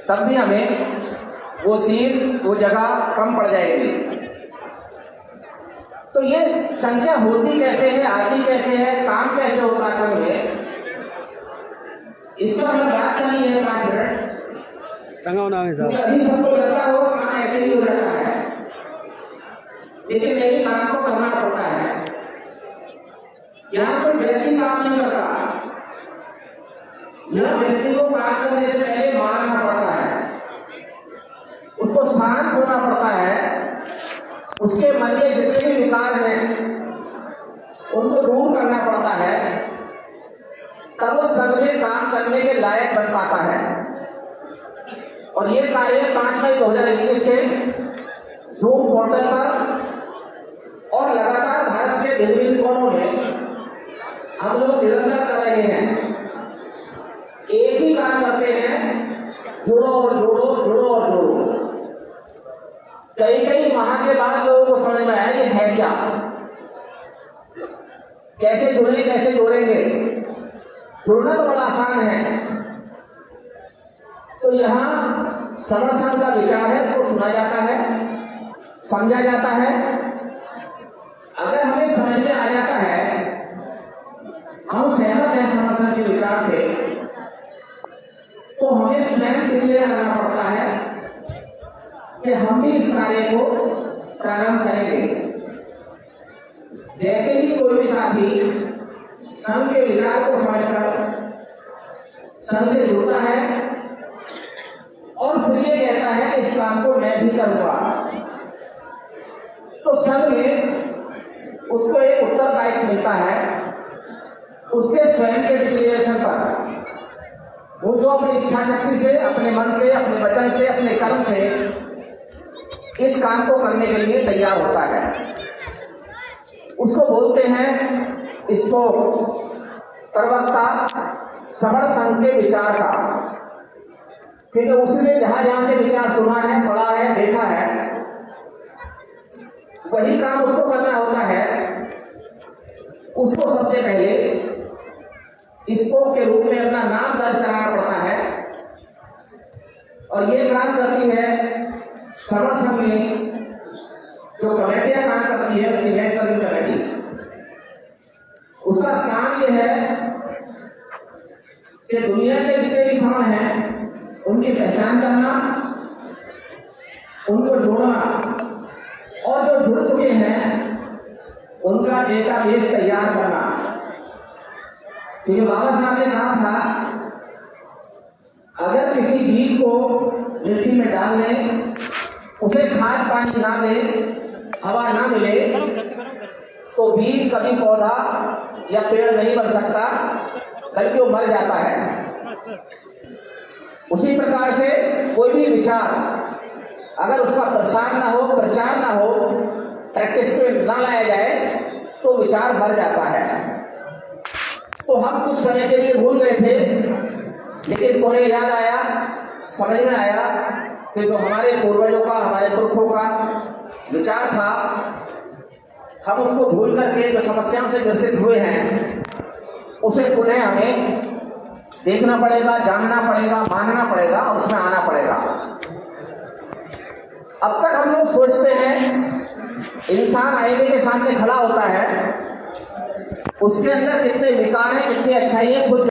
तब भी हमें वो सीट, वो जगह कम पड़ जाएगी। तो ये संख्या होती कैसे है, आती कैसे है, काम कैसे होता है संघ में, इस पर हमें बात करनी है 5 मिनट। अभी सबको लगता हो काम ऐसे ही हो जाता है, लेकिन यही काम को करना पड़ता है। यहाँ कोई व्यक्ति काम नहीं करता, यह व्यक्ति को काम करने से पहले मारना पड़ता है, उसको शांत होना पड़ता है, उसके मन के जितने भी विकार हैं उनको दूर करना पड़ता है, तब वो संघ में काम करने के लायक बन पाता है। और ये कार्य 5 मई 2021 से जूम पोर्टल पर और लगातार भारत के विभिन्न कोनों में हम लोग निरंतर कर रहे हैं। एक ही काम करते हैं, जुड़ो और जोड़ो, जुड़ो और जोड़ो। कई माह के बाद लोगों को समझ में आया ये है क्या, कैसे जुड़े, कैसे जोड़ेंगे। जुड़ना तो बड़ा आसान है। तो यहाँ समर्थन का विचार है, उसको सुना जाता है, समझा जाता है। अगर हमें समझ में आ जाता है, हम सहमत हैं समर्थन के विचार से, तो हमें स्वयं क्लियर करना पड़ता है कि हम भी इस कार्य को प्रारंभ करेंगे। जैसे ही कोई भी साथी संघ के विचार को समझकर संघ से जुड़ता है और फिर ये कहता है कि इस काम को मैं भी करूंगा, तो संघ में उसको एक उत्तरदायित्व मिलता है उसके स्वयं के डिक्लेरेशन पर। वो जो अपनी इच्छा शक्ति से, अपने मन से, अपने वचन से, अपने कर्म से इस काम को करने के लिए तैयार होता है, उसको बोलते हैं, इसको प्रवक्ता सबड़ संघ के विचार का। क्योंकि उसने जहां जहां से विचार सुना है, पढ़ा है, देखा है, वही काम उसको करना होता है। उसको सबसे पहले स्कोप के रूप में अपना नाम दर्ज कराना पड़ता है, और ये काम करती है सबड़ संघ में जो कमेटियां काम करती है, उसकी हेड करनी कमेटी। उसका काम यह है कि दुनिया के जितने भी समूह हैं उनकी पहचान करना, उनको जोड़ना, और जो जुड़ चुके हैं उनका डेटाबेस तैयार करना। क्योंकि बाबा साहब ने कहा था, अगर किसी बीज को मिट्टी में डाल दें, उसे खाद पानी ना दे, हवा ना मिले, तो बीज कभी पौधा या पेड़ नहीं बन सकता, बल्कि वो मर जाता है। उसी प्रकार से कोई भी विचार अगर उसका प्रसार ना हो, प्रचार ना हो, प्रैक्टिस पे ना लाया जाए, तो विचार मर जाता है। तो हम कुछ समय के लिए भूल गए थे, लेकिन उन्हें याद आया, समझ में आया कि जो हमारे पूर्वजों का, हमारे पुरखों का विचार था, हम उसको भूल करके जो समस्याओं से ग्रसित हुए हैं, उसे पुनः हमें देखना पड़ेगा, जानना पड़ेगा, मानना पड़ेगा, और उसमें आना पड़ेगा। अब तक हम लोग सोचते हैं इंसान आईने के सामने खड़ा होता है, उसके अंदर कितने विकार हैं, कितनी अच्छाई है, खुद